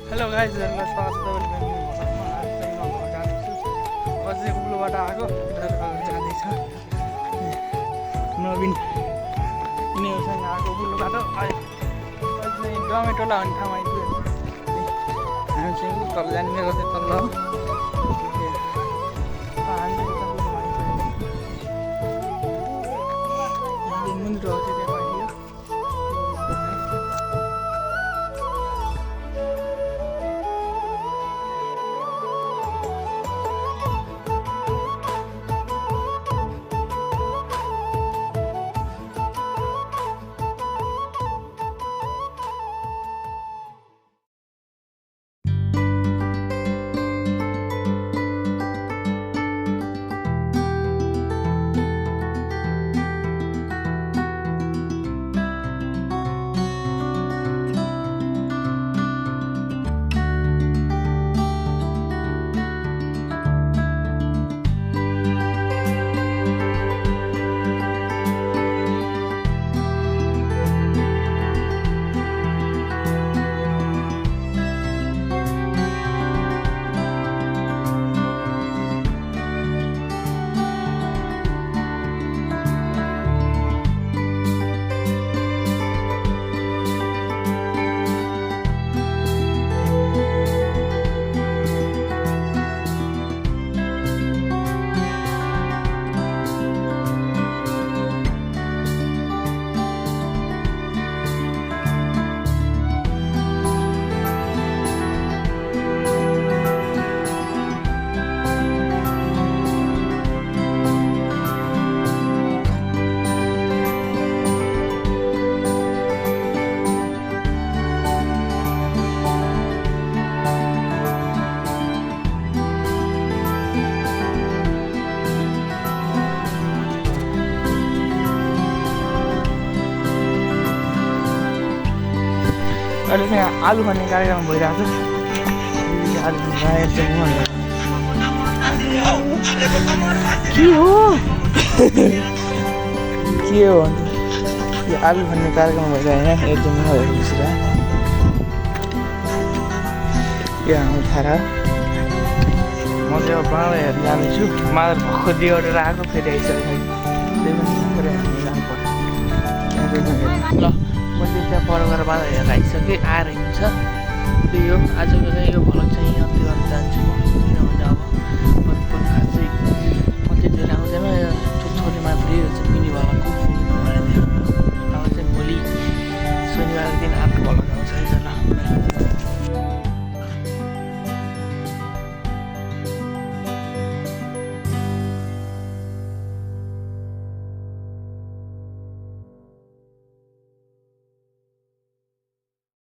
Hello गाइजहरूलाई स्वागत छ तपाईँले मेरो घरमा। आज चाहिँ म घर जाँदैछु। अझै उल्लोबाट आएको जाँदैछ। नवीन यिनीहरूसँग आएको उल्लो बाटो आयो। अझै डमेटोला भन्ने ठाउँमा आइपुग्यो। हामी चाहिँ तल जाने मेरो चाहिँ तल हो। हामी मुन्द्रो हो चाहिँ त्यहाँ आइयो। अहिले चाहिँ आलु भन्ने कार्यक्रम भइरहेको छ। आलु के हो के हो यो आलु भन्ने कार्यक्रम भइरहेको होइन। एकदम उहाँहरू बसेर यो हाम्रो थाहा म चाहिँ अब बाँडा हेर्नु जाँदैछु। मादर भर्खर दिएर आएको फेरि आइसकेको त्यही पनि फेरि हामी जानु पर्छ। ल म चाहिँ त्यहाँ पर गएर बाँदर हेरेर आइसकेँ। आएर हिँड्छ। त्यही हो आजको चाहिँ यो भ्लग चाहिँ यहीँ अन्त्य गर्न चाहन्छु म।